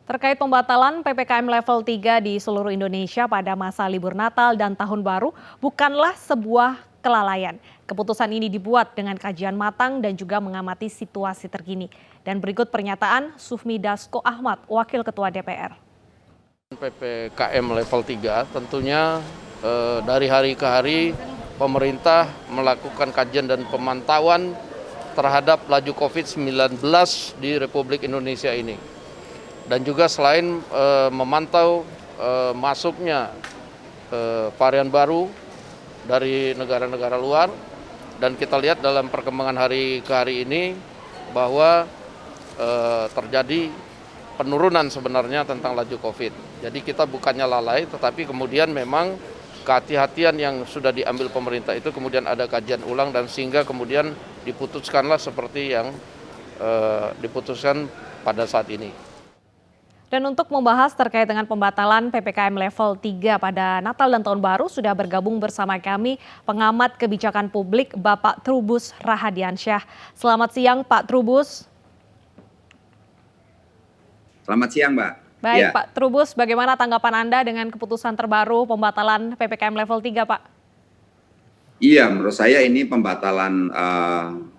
Terkait pembatalan PPKM level 3 di seluruh Indonesia pada masa libur Natal dan Tahun Baru bukanlah sebuah kelalaian. Keputusan ini dibuat dengan kajian matang dan juga mengamati situasi terkini. Dan berikut pernyataan Sufmi Dasko Ahmad, Wakil Ketua DPR. PPKM level 3 tentunya dari hari ke hari pemerintah melakukan kajian dan pemantauan terhadap laju COVID-19 di Republik Indonesia ini. Dan juga selain memantau masuknya varian baru dari negara-negara luar, dan kita lihat dalam perkembangan hari ke hari ini bahwa terjadi penurunan sebenarnya tentang laju COVID. Jadi kita bukannya lalai, tetapi kemudian memang kehati-hatian yang sudah diambil pemerintah itu kemudian ada kajian ulang dan sehingga kemudian diputuskanlah seperti yang diputuskan pada saat ini. Dan untuk membahas terkait dengan pembatalan PPKM level 3 pada Natal dan Tahun Baru sudah bergabung bersama kami pengamat kebijakan publik Bapak Trubus Rahadiansyah. Selamat siang Pak Trubus. Selamat siang Mbak. Baik Ya. Pak Trubus, bagaimana tanggapan Anda dengan keputusan terbaru pembatalan PPKM level 3 Pak? Iya, menurut saya ini pembatalan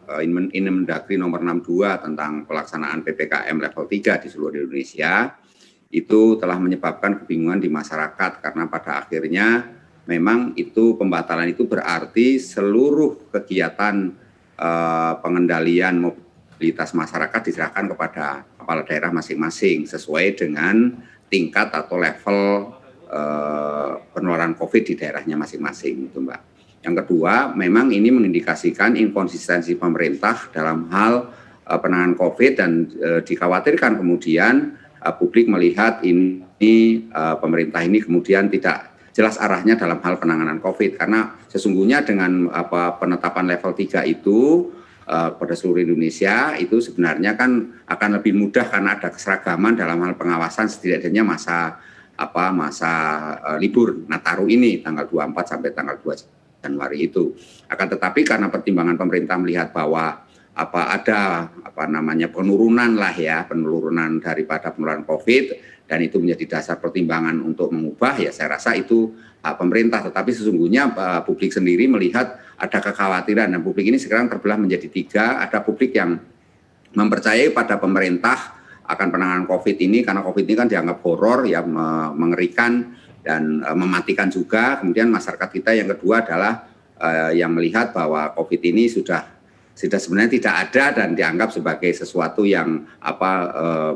Inmen Dagri nomor 62 tentang pelaksanaan PPKM level 3 di seluruh Indonesia itu telah menyebabkan kebingungan di masyarakat karena pada akhirnya memang itu pembatalan itu berarti seluruh kegiatan pengendalian mobilitas masyarakat diserahkan kepada kepala daerah masing-masing sesuai dengan tingkat atau level penularan COVID di daerahnya masing-masing, itu Mbak. Yang kedua, memang ini mengindikasikan inkonsistensi pemerintah dalam hal penanganan COVID dan dikhawatirkan kemudian publik melihat ini pemerintah ini kemudian tidak jelas arahnya dalam hal penanganan COVID. Karena sesungguhnya dengan penetapan level 3 itu pada seluruh Indonesia itu sebenarnya kan akan lebih mudah karena ada keseragaman dalam hal pengawasan setidaknya masa libur Nataru ini tanggal 24 sampai tanggal 2 Januari itu. Akan tetapi karena pertimbangan pemerintah melihat bahwa ada penurunan daripada penularan COVID dan itu menjadi dasar pertimbangan untuk mengubah, ya saya rasa itu hak pemerintah. Tetapi sesungguhnya publik sendiri melihat ada kekhawatiran dan publik ini sekarang terbelah menjadi 3. Ada publik yang mempercayai pada pemerintah akan penanganan COVID ini karena COVID ini kan dianggap horor, ya mengerikan dan mematikan juga. Kemudian masyarakat kita yang kedua adalah yang melihat bahwa COVID ini sudah sebenarnya tidak ada dan dianggap sebagai sesuatu yang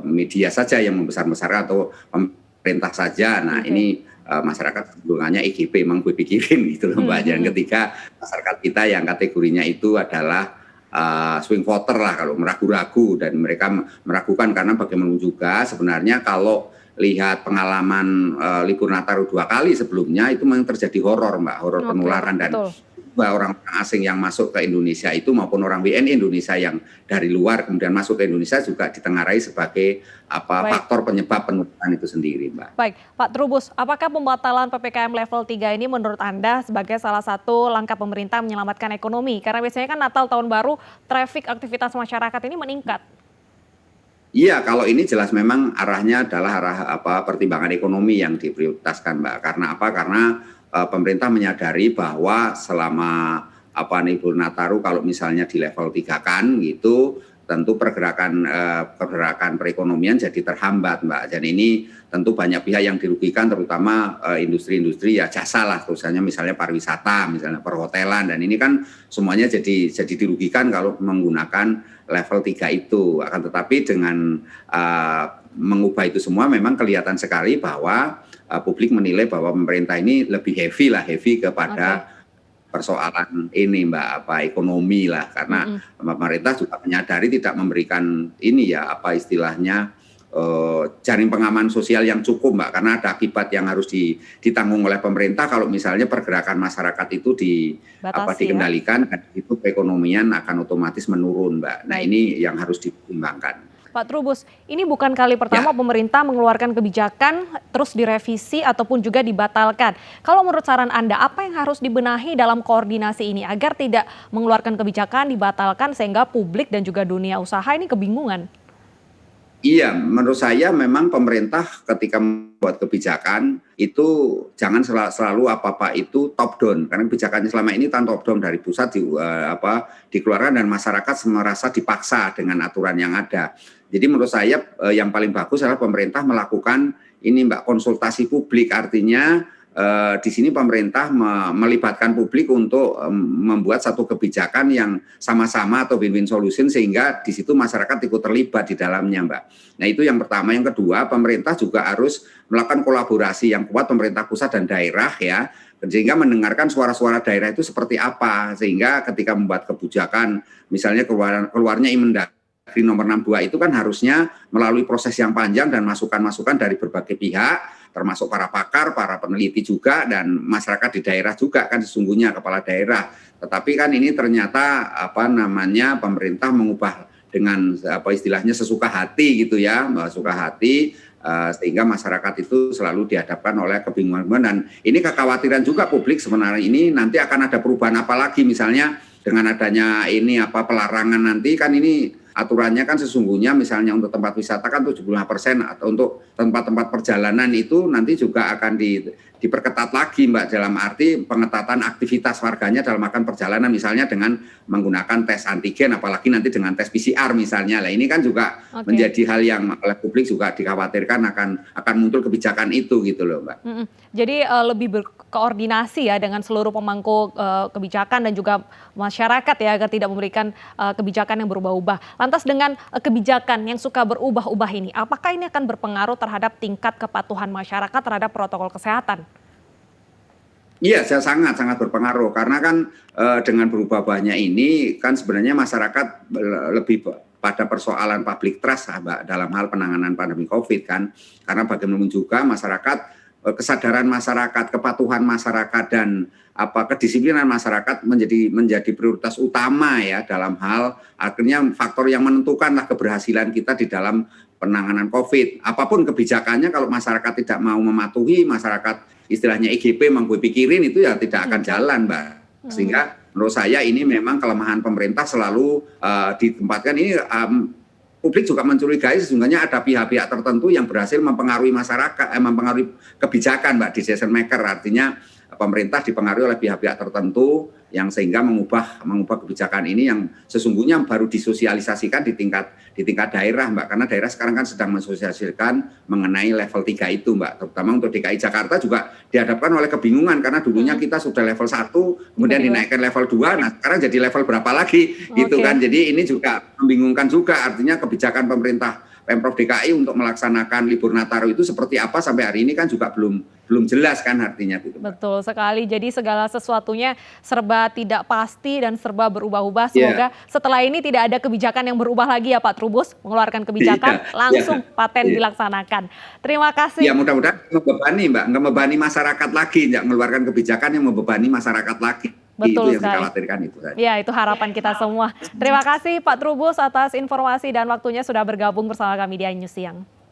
media saja yang membesar-besarkan atau pemerintah saja. Nah ini masyarakat hubungannya EGP memang gue pikirin gitu loh Mbak. Yang ketiga masyarakat kita yang kategorinya itu adalah swing voter lah kalau meragu-ragu, dan mereka meragukan karena bagaimana juga sebenarnya kalau lihat pengalaman libur Nataru 2 kali sebelumnya itu memang terjadi horor Mbak, horor penularan. Dan orang asing yang masuk ke Indonesia itu maupun orang WNI Indonesia yang dari luar kemudian masuk ke Indonesia juga ditengarai sebagai faktor penyebab penularan itu sendiri Mbak. Baik, Pak Trubus, apakah pembatalan PPKM level 3 ini menurut Anda sebagai salah satu langkah pemerintah menyelamatkan ekonomi? Karena biasanya kan Natal Tahun Baru traffic aktivitas masyarakat ini meningkat. Iya, kalau ini jelas memang arahnya adalah arah pertimbangan ekonomi yang diprioritaskan Mbak. Karena apa? Karena pemerintah menyadari bahwa selama libur Nataru kalau misalnya di level 3 kan gitu, tentu pergerakan perekonomian jadi terhambat Mbak. Dan ini tentu banyak pihak yang dirugikan, terutama industri-industri ya jasa lah, khususnya misalnya pariwisata, misalnya perhotelan, dan ini kan semuanya jadi dirugikan kalau menggunakan level 3 itu. Akan tetapi dengan mengubah itu semua memang kelihatan sekali bahwa publik menilai bahwa pemerintah ini lebih heavy kepada persoalan ini Mbak, ekonomi lah, karena pemerintah juga menyadari tidak memberikan ini ya istilahnya jaring pengaman sosial yang cukup Mbak, karena ada akibat yang harus ditanggung oleh pemerintah kalau misalnya pergerakan masyarakat itu dikendalikan, dan itu perekonomian akan otomatis menurun Mbak. Nah ini yang harus dipertimbangkan. Pak Trubus, ini bukan kali pertama pemerintah mengeluarkan kebijakan terus direvisi ataupun juga dibatalkan. Kalau menurut saran Anda, apa yang harus dibenahi dalam koordinasi ini agar tidak mengeluarkan kebijakan, dibatalkan sehingga publik dan juga dunia usaha ini kebingungan? Iya, menurut saya memang pemerintah ketika membuat kebijakan itu jangan selalu apa-apa itu top down, karena kebijakannya selama ini tan top down dari pusat dikeluarkan dan masyarakat merasa dipaksa dengan aturan yang ada. Jadi menurut saya yang paling bagus adalah pemerintah melakukan ini Mbak, konsultasi publik, artinya di sini pemerintah melibatkan publik untuk membuat satu kebijakan yang sama-sama atau win-win solution sehingga di situ masyarakat ikut terlibat di dalamnya, Mbak. Nah, itu yang pertama. Yang kedua, pemerintah juga harus melakukan kolaborasi yang kuat, pemerintah pusat dan daerah ya, sehingga mendengarkan suara-suara daerah itu seperti apa, sehingga ketika membuat kebijakan misalnya keluarnya Imendagri nomor 62 itu kan harusnya melalui proses yang panjang dan masukan-masukan dari berbagai pihak, termasuk para pakar, para peneliti juga, dan masyarakat di daerah juga kan sesungguhnya kepala daerah. Tetapi kan ini ternyata pemerintah mengubah dengan istilahnya sesuka hati gitu ya, suka hati, sehingga masyarakat itu selalu dihadapkan oleh kebingungan. Dan ini kekhawatiran juga publik sebenarnya, ini nanti akan ada perubahan apa lagi, misalnya dengan adanya ini pelarangan nanti kan ini aturannya kan sesungguhnya misalnya untuk tempat wisata kan 75%, atau untuk tempat-tempat perjalanan itu nanti juga akan diperketat lagi Mbak, dalam arti pengetatan aktivitas warganya dalam akan perjalanan misalnya dengan menggunakan tes antigen, apalagi nanti dengan tes PCR misalnya. Lah ini kan juga menjadi hal yang oleh publik juga dikhawatirkan akan muncul kebijakan itu gitu loh Mbak. Jadi lebih berkoordinasi ya dengan seluruh pemangku kebijakan dan juga masyarakat ya agar tidak memberikan kebijakan yang berubah-ubah. Lantas dengan kebijakan yang suka berubah-ubah ini, apakah ini akan berpengaruh terhadap tingkat kepatuhan masyarakat terhadap protokol kesehatan? Iya, saya sangat berpengaruh karena kan dengan berubah-ubahnya ini kan sebenarnya masyarakat lebih pada persoalan public trust Mbak, dalam hal penanganan pandemi COVID kan, karena bagaimanapun juga masyarakat, kesadaran masyarakat, kepatuhan masyarakat dan kedisiplinan masyarakat menjadi prioritas utama ya dalam hal akhirnya faktor yang menentukanlah keberhasilan kita di dalam penanganan COVID. Apapun kebijakannya kalau masyarakat tidak mau mematuhi, masyarakat istilahnya EGP gue pikirin itu ya tidak akan jalan Mbak. Sehingga menurut saya ini memang kelemahan pemerintah selalu ditempatkan ini. Publik juga mencurigai sesungguhnya ada pihak-pihak tertentu yang berhasil mempengaruhi masyarakat, mempengaruhi kebijakan Mbak, decision maker, artinya pemerintah dipengaruhi oleh pihak-pihak tertentu yang sehingga mengubah kebijakan ini yang sesungguhnya baru disosialisasikan di tingkat daerah Mbak, karena daerah sekarang kan sedang mensosialisasikan mengenai level 3 itu Mbak, terutama untuk DKI Jakarta juga dihadapkan oleh kebingungan karena dulunya kita sudah level 1 kemudian dinaikkan level 2, nah sekarang jadi level berapa lagi gitu kan, jadi ini juga membingungkan juga, artinya kebijakan pemerintah Pemprov DKI untuk melaksanakan libur Nataru itu seperti apa sampai hari ini kan juga belum jelas kan artinya gitu. Betul sekali. Jadi segala sesuatunya serba tidak pasti dan serba berubah-ubah. Semoga setelah ini tidak ada kebijakan yang berubah lagi ya Pak Trubus, mengeluarkan kebijakan langsung paten dilaksanakan. Terima kasih. Ya mudah-mudahan membebani Mbak, nggak membebani masyarakat lagi, nggak mengeluarkan kebijakan yang membebani masyarakat lagi. Betul itu yang sekali. dikhawatirkan itu saja. Ya, itu harapan kita semua. Terima kasih Pak Trubus atas informasi dan waktunya sudah bergabung bersama kami di iNews Siang.